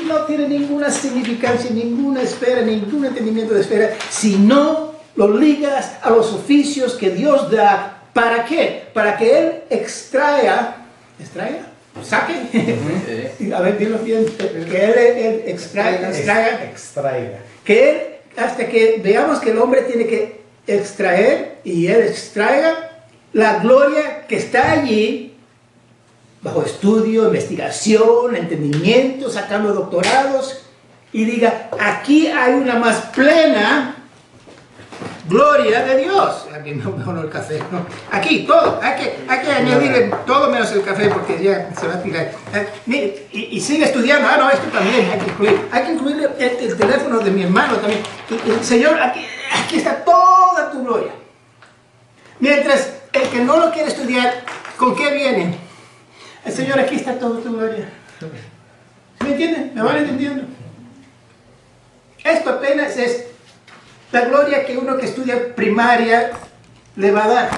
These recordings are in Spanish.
no tiene ninguna significancia, ninguna esfera, ningún entendimiento de esfera, si no lo ligas a los oficios que Dios da. ¿Para qué? Para que Él extraiga, saque, a ver, dilo bien, que Él extraiga, que Él, hasta que veamos que el hombre tiene que extraer, y Él extraiga la gloria que está allí, bajo estudio, investigación, entendimiento, sacando doctorados, y diga, aquí hay una más plena gloria de Dios. Aquí no el café, no. Aquí todo, hay que añadirle todo menos el café porque ya se va a tirar. Y sigue estudiando. No, esto también hay que incluir el teléfono de mi hermano también. Y, Señor, aquí está toda tu gloria. Mientras el que no lo quiere estudiar, ¿con qué viene? El Señor, aquí está toda tu gloria. ¿Me entienden? ¿Me van entendiendo? Esto apenas es la gloria que uno que estudia primaria le va a dar.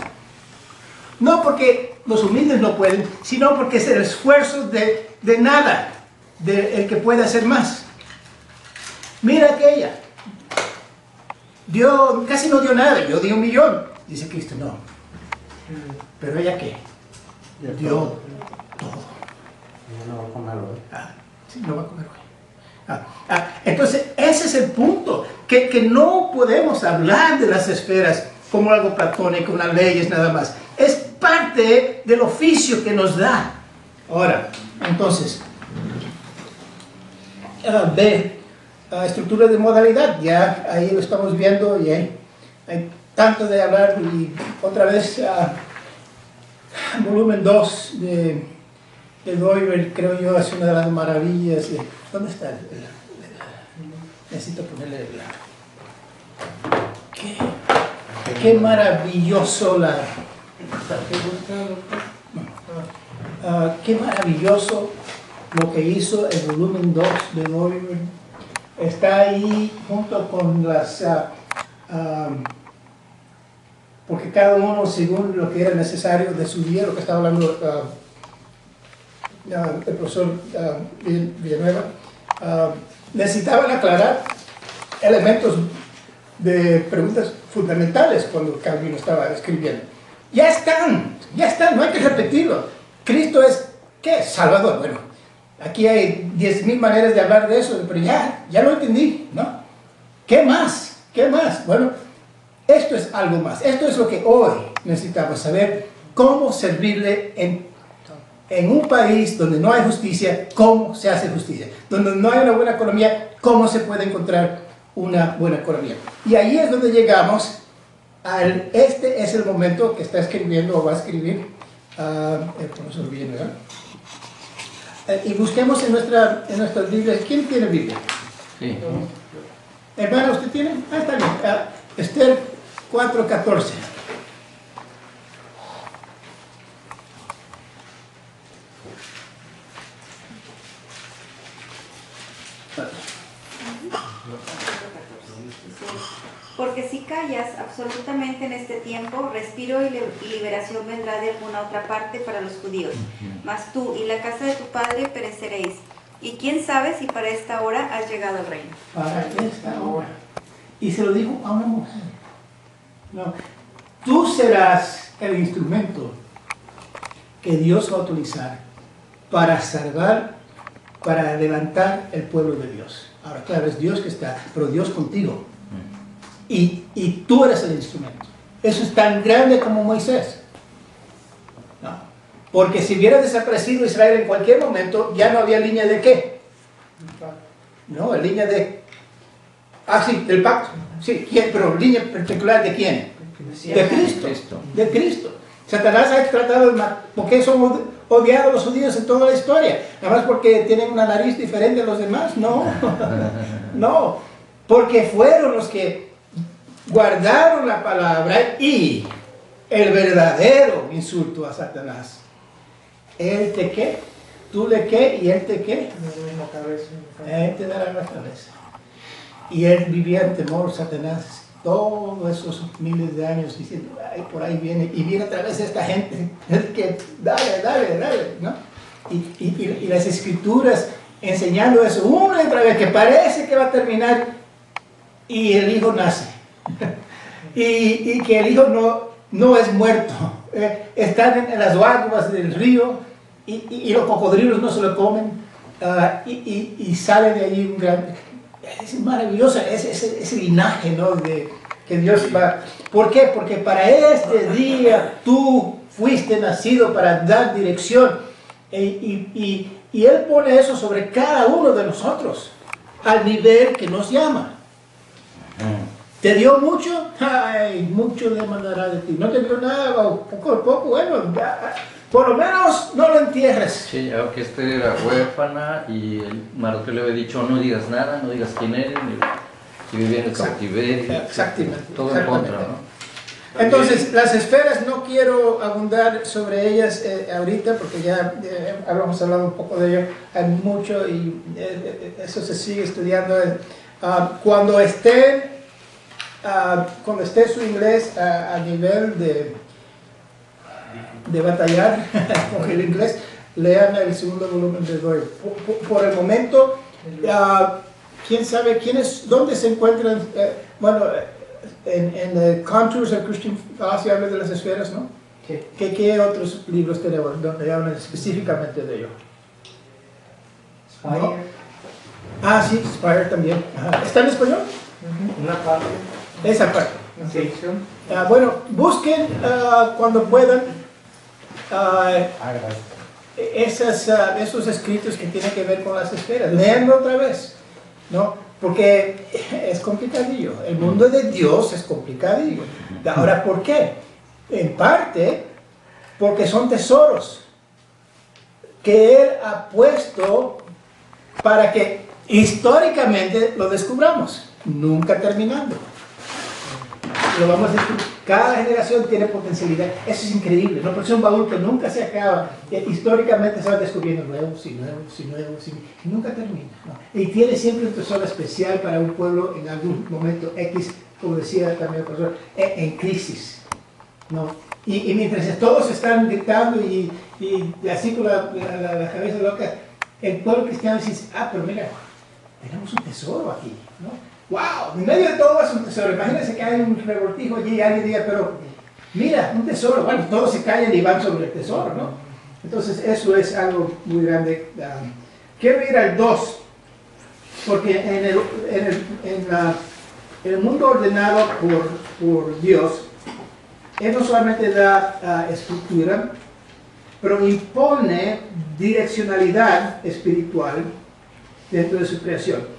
No porque los humildes no pueden, sino porque es el esfuerzo de nada, el que puede hacer más. Mira aquella. Casi no dio nada, yo di 1 millón. Dice Cristo, no. Pero ella ¿qué? Dio todo. No va a comer hoy. Sí, no va a comer hoy. Entonces, ese es el punto, que no podemos hablar de las esferas como algo platónico, unas leyes nada más. Es parte del oficio que nos da. Ahora, entonces, estructura de modalidad, ya ahí lo estamos viendo, y hay tanto de hablar, y otra vez, volumen 2 de Doiber, creo yo, es una de las maravillas. ¿Dónde está? Necesito ponerle qué maravilloso qué maravilloso lo que hizo el volumen 2 de Doiber. Está ahí junto con las porque cada uno según lo que era necesario de su día, lo que estaba hablando el profesor Villanueva, necesitaban aclarar elementos de preguntas fundamentales cuando Calvino estaba escribiendo. Ya están, no hay que repetirlo. Cristo es, ¿qué? Salvador. Bueno, aquí hay 10.000 maneras de hablar de eso, pero ya lo entendí, ¿no? ¿Qué más? ¿Qué más? Bueno, esto es algo más. Esto es lo que hoy necesitamos saber, cómo servirle en un país donde no hay justicia, cómo se hace justicia. Donde no hay una buena economía, cómo se puede encontrar una buena economía. Y ahí es donde llegamos este es el momento que está escribiendo o va a escribir el profesor Villanueva. Y busquemos en nuestras Biblias. ¿Quién tiene Biblia? Sí. Hermano, ¿usted tiene? Está bien. Esther 4:14. Porque si callas absolutamente en este tiempo, respiro y liberación vendrá de alguna otra parte para los judíos. Mas tú y la casa de tu padre pereceréis. Y quién sabe si para esta hora has llegado al reino. Para esta hora. Y se lo dijo a una mujer. No. Tú serás el instrumento que Dios va a utilizar para salvar, para levantar el pueblo de Dios. Ahora, claro, es Dios que está, pero Dios contigo. Y tú eres el instrumento. Eso es tan grande como Moisés. ¿No? Porque si hubiera desaparecido Israel en cualquier momento, ya no había línea de qué. No, línea de... sí, del pacto. Sí, pero línea particular de quién. De Cristo. De Cristo. Satanás ha tratado de matar. ¿Por qué son odiados los judíos en toda la historia? Nada más porque tienen una nariz diferente a los demás. No. No. Porque fueron los que guardaron la palabra y el verdadero insulto a Satanás. ¿Él te qué? ¿Tú le qué? ¿Y él te qué? Él te dará la cabeza. Y él vivía en temor, Satanás, todos esos miles de años diciendo, ay, por ahí viene, y viene otra vez esta gente, que dale, ¿no? Y las escrituras enseñando eso una y otra vez, que parece que va a terminar y el hijo nace. y que el hijo no es muerto. Están en las aguas del río y los cocodrilos no se lo comen. Y sale de allí un gran... Es maravilloso ese linaje, ¿no? Que Dios va... ¿Por qué? Porque para este día tú fuiste nacido para dar dirección. Y Él pone eso sobre cada uno de nosotros, al nivel que nos llama. ¿Te dio mucho? Ay, mucho demandará de ti. ¿No te dio nada? Poco, bueno, por lo menos no lo entierres. Sí, aunque era huérfana y el Mardoqueo le había dicho no digas nada, no digas quién eres, si vivía en el cautiverio. Exactamente. Todo en contra, ¿no? Entonces, las esferas no quiero abundar sobre ellas ahorita porque ya habíamos hablado un poco de ello, hay mucho y eso se sigue estudiando. Cuando esté su inglés a nivel de batallar con el inglés, lean el segundo volumen de Doyle. Por el momento, ¿quién sabe dónde se encuentran? En The Contours of Christian Fallacy habla de las esferas, ¿no? Sí. ¿Qué otros libros tenemos donde hablan específicamente de ello? Spire. ¿No? Sí, Spire también. ¿Está en español? Una parte. Esa parte. Una sección. Bueno, busquen cuando puedan esos escritos que tienen que ver con las esferas. Leanlo otra vez, ¿no? Porque es complicadillo. El mundo de Dios es complicadillo. Ahora, ¿por qué? En parte, porque son tesoros que Él ha puesto para que históricamente lo descubramos, nunca terminando. Lo vamos a descubrir. Cada generación tiene potencialidad. Eso es increíble, ¿no? Porque es un baúl que nunca se acaba. Históricamente se va descubriendo nuevos y nunca termina, ¿no? Y tiene siempre un tesoro especial para un pueblo en algún momento X, como decía también el profesor, en crisis, ¿no? Y mientras todos están gritando y así con la cabeza loca, el pueblo cristiano dice, pero mira, tenemos un tesoro aquí, ¿no? ¡Wow! En medio de todo es un tesoro. Imagínense que hay un revoltijo allí y alguien diga, pero mira, un tesoro. Bueno, todos se callan y van sobre el tesoro, ¿no? Entonces, eso es algo muy grande. Quiero ir al 2, porque en el mundo ordenado por Dios, Él no solamente da estructura, pero impone direccionalidad espiritual dentro de su creación.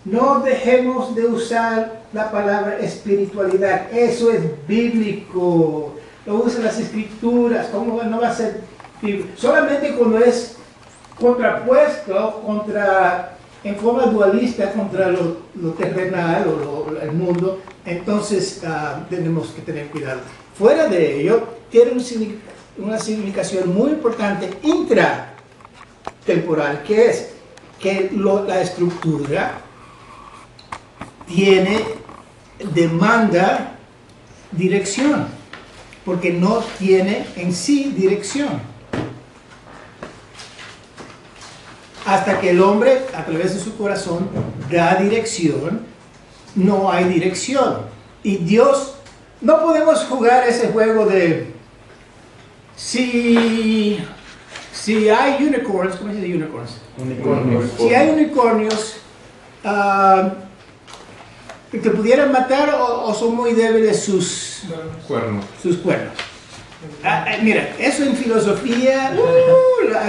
No dejemos de usar la palabra espiritualidad, eso es bíblico, lo usan las escrituras, ¿cómo no va a ser bíblico? Solamente cuando es contrapuesto en forma dualista contra lo terrenal o el mundo, entonces tenemos que tener cuidado. Fuera de ello, tiene una significación muy importante intratemporal, que es que la estructura demanda dirección, porque no tiene en sí dirección. Hasta que el hombre, a través de su corazón, da dirección, no hay dirección. Y Dios, no podemos jugar ese juego de si hay unicorns, ¿cómo se dice unicorns? Unicornios. Si hay unicornios, ¿te pudieran matar o son muy débiles sus Cuernos. Mira, eso en filosofía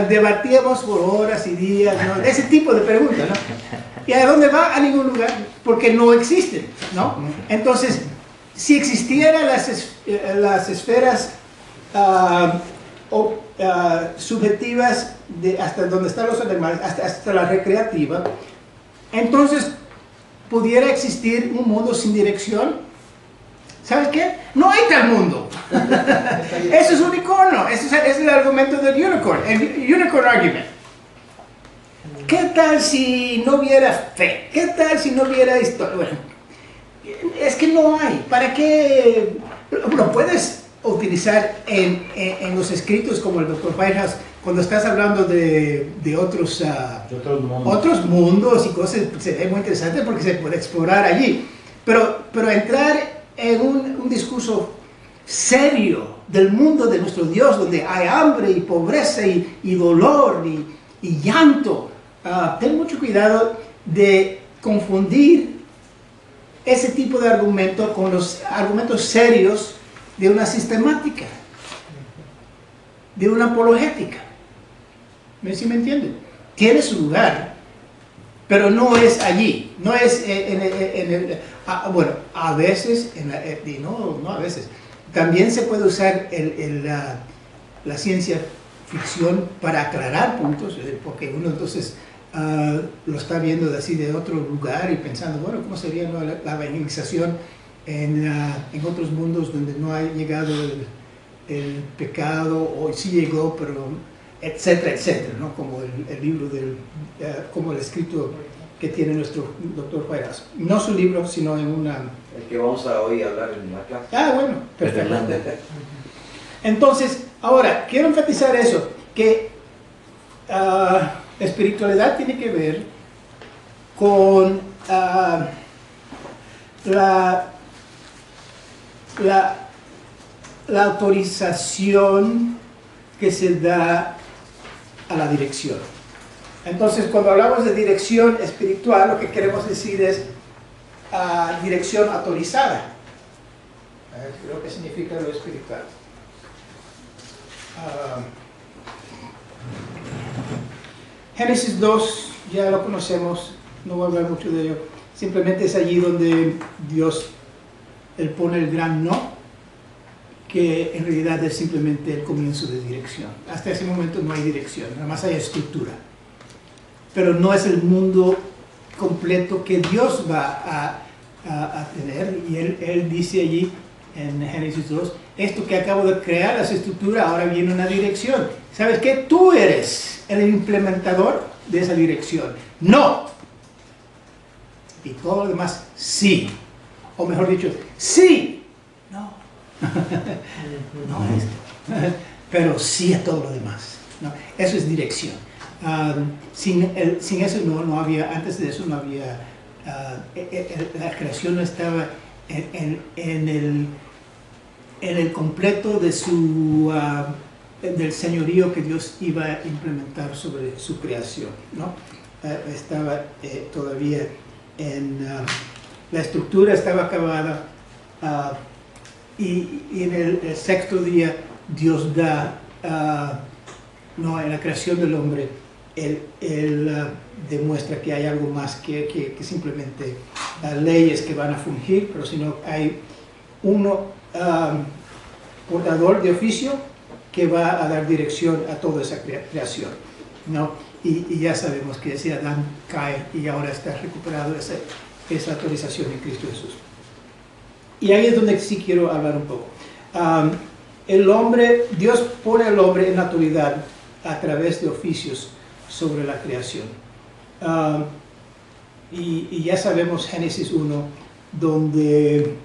debatíamos por horas y días, ¿no? Ese tipo de preguntas, ¿no? ¿Y a dónde va? A ningún lugar, porque no existen, ¿no? Entonces, si existieran las esferas subjetivas hasta donde están los animales, hasta la recreativa, entonces pudiera existir un mundo sin dirección. ¿Sabes qué? No hay tal mundo. Eso es unicornio. Ese es el argumento del unicorn, el unicorn argument. ¿Qué tal si no hubiera fe? ¿Qué tal si no hubiera historia? Bueno, es que no hay. ¿Para qué? Lo puedes utilizar en los escritos como el Dr. Whitehouse cuando estás hablando de otros, De otros mundos. otros mundos y cosas, se ve muy interesante porque se puede explorar allí. Pero entrar en un discurso serio del mundo de nuestro Dios, donde hay hambre y pobreza y dolor y llanto, ten mucho cuidado de confundir ese tipo de argumento con los argumentos serios de una sistemática, de una apologética. ¿Sí me entienden? Tiene su lugar, pero no es allí, no es bueno, a veces, y no a veces, también se puede usar la ciencia ficción para aclarar puntos, porque uno entonces lo está viendo así de otro lugar y pensando, bueno, ¿cómo sería la evangelización en otros mundos donde no ha llegado el pecado, o sí llegó, pero etcétera, etcétera, ¿no? Como el libro como el escrito que tiene nuestro doctor Juárez. No su libro, sino en una... El que vamos a hoy hablar en la clase. Bueno, perfecto. Entonces, ahora, quiero enfatizar eso, que espiritualidad tiene que ver con la autorización que se da a la dirección. Entonces, cuando hablamos de dirección espiritual, lo que queremos decir es dirección autorizada. Creo que significa lo espiritual. Génesis 2, ya lo conocemos, no voy a hablar mucho de ello. Simplemente es allí donde Dios, Él pone el gran no, que en realidad es simplemente el comienzo de dirección. Hasta ese momento no hay dirección, nada más hay estructura. Pero no es el mundo completo que Dios va a tener. Y él dice allí en Génesis 2, esto que acabo de crear, las estructuras, ahora viene una dirección. ¿Sabes qué? Tú eres el implementador de esa dirección. No. Y todo lo demás, sí. O mejor dicho, sí. No. No esto. Pero sí a todo lo demás. ¿No? Eso es dirección. Sin eso no había, antes de eso no había, la creación no estaba en el completo de del señorío que Dios iba a implementar sobre su creación, ¿no? Estaba todavía la estructura estaba acabada, y en el sexto día Dios da, en la creación del hombre, Él demuestra que hay algo más que simplemente leyes que van a fungir, pero sino hay uno portador de oficio que va a dar dirección a toda esa creación, ¿no? Y ya sabemos que ese Adán cae y ahora está recuperado esa autorización en Cristo Jesús. Y ahí es donde sí quiero hablar un poco. El hombre, Dios pone al hombre en autoridad a través de oficios sobre la creación. Y ya sabemos Génesis 1, donde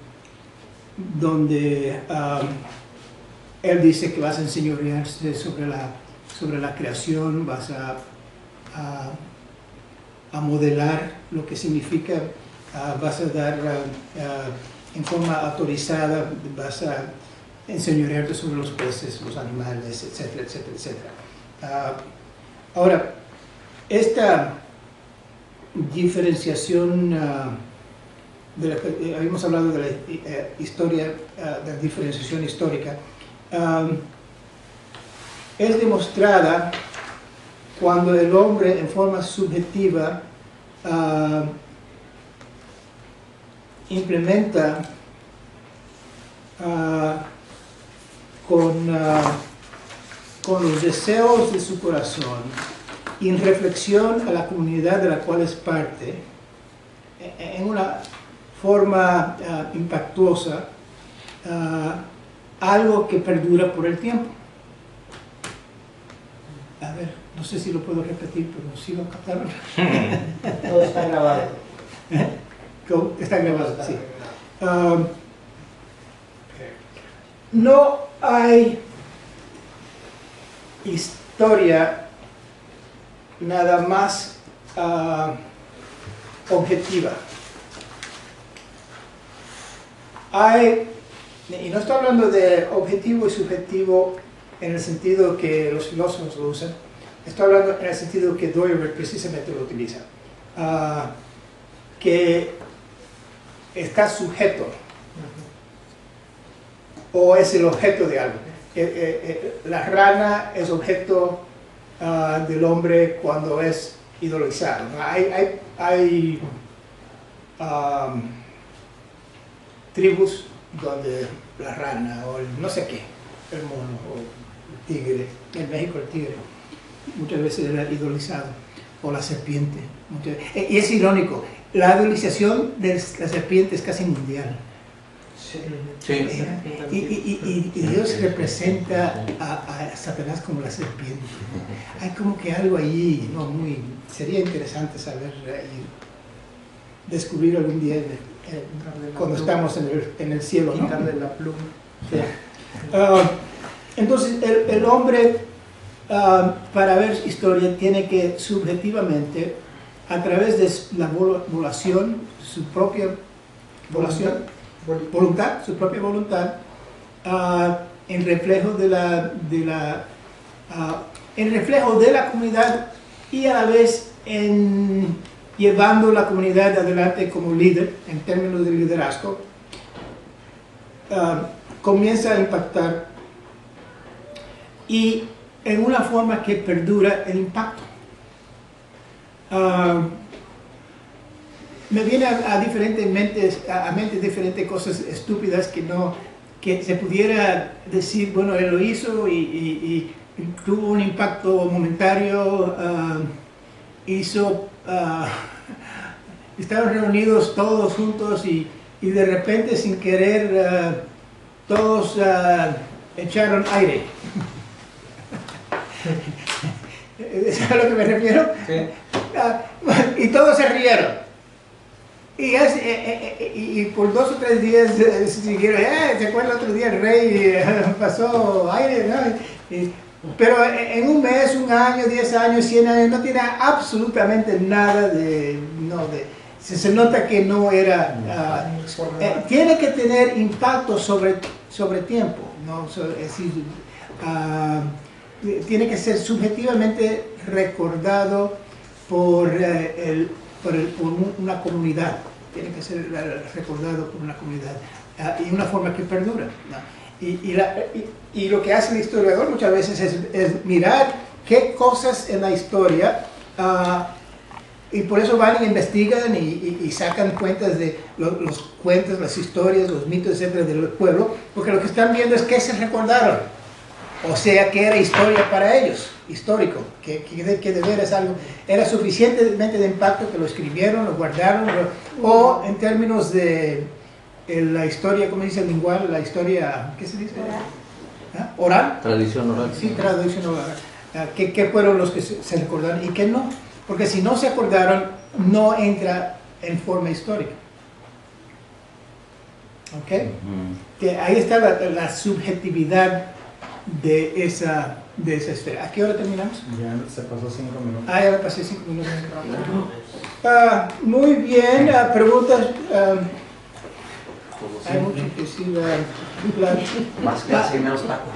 Él dice que vas a enseñorearse sobre la creación, vas a modelar lo que significa, vas a dar en forma autorizada, vas a enseñorearte sobre los peces, los animales, etcétera, etcétera, etcétera. Ahora, esta diferenciación habíamos hablado de la historia, de la diferenciación histórica, es demostrada cuando el hombre en forma subjetiva implementa con los deseos de su corazón y en reflexión a la comunidad de la cual es parte, en una forma impactuosa, algo que perdura por el tiempo. A ver, no sé si lo puedo repetir, pero sí lo captaron. Todo está grabado. Está grabado, sí. No hay historia nada más objetiva. Y no estoy hablando de objetivo y subjetivo en el sentido que los filósofos lo usan, estoy hablando en el sentido que Doyle precisamente lo utiliza, que está sujeto o es el objeto de algo. La rana es objeto del hombre cuando es idolizado. Hay tribus donde la rana o el no sé qué, el mono o el tigre, en México el tigre, muchas veces era idolizado, o la serpiente. Y es irónico, la idolización de la serpiente es casi mundial. Sí. Y Dios representa a Satanás como la serpiente. Hay como que algo allí, ¿no? Sería interesante saber y descubrir algún día cuando estamos en el cielo, ¿no? Quitarle la pluma. Sí. Entonces el hombre para ver historia tiene que subjetivamente, a través de la volación, su propia voluntad, su propia voluntad, en reflejo en reflejo de la comunidad y a la vez llevando la comunidad adelante como líder en términos de liderazgo, comienza a impactar y en una forma que perdura el impacto. Me viene a mente diferentes cosas estúpidas que se pudiera decir, bueno, él lo hizo y tuvo un impacto momentario, estaban reunidos todos juntos y de repente sin querer todos echaron aire. ¿Sabes a lo que me refiero? Sí. Y todos se rieron. Y por 2 o 3 días siguieron, ¿se acuerda otro día el rey pasó aire? ¿No? Pero en un mes, un año, 10 años, 100 años, no tiene absolutamente nada se nota que no era, tiene que tener impacto sobre tiempo, ¿no? Es decir, tiene que ser subjetivamente recordado por una comunidad, tiene que ser recordado por una comunidad y una forma que perdura, ¿no? Y lo que hace el historiador muchas veces es mirar qué cosas en la historia, y por eso van y investigan y sacan cuentas de los cuentos, las historias, los mitos, etcétera, del pueblo, porque lo que están viendo es qué se recordaron. O sea, que era historia para ellos, histórico, que de veras algo era suficientemente de impacto que lo escribieron, lo guardaron, o en términos de la historia, ¿cómo dice el lingual? La historia, ¿qué se dice? ¿Ah? ¿Oral? Tradición oral. Sí, tradición oral. ¿Qué fueron los que se recordaron y qué no? Porque si no se acordaron, no entra en forma histórica. ¿Ok? Que ahí está la subjetividad de esa esfera. ¿A qué hora terminamos? Ya se pasó 5 minutos. Ya me pasé 5 minutos. Muy bien, preguntas. Hay mucho que sí. Más que así, menos taco.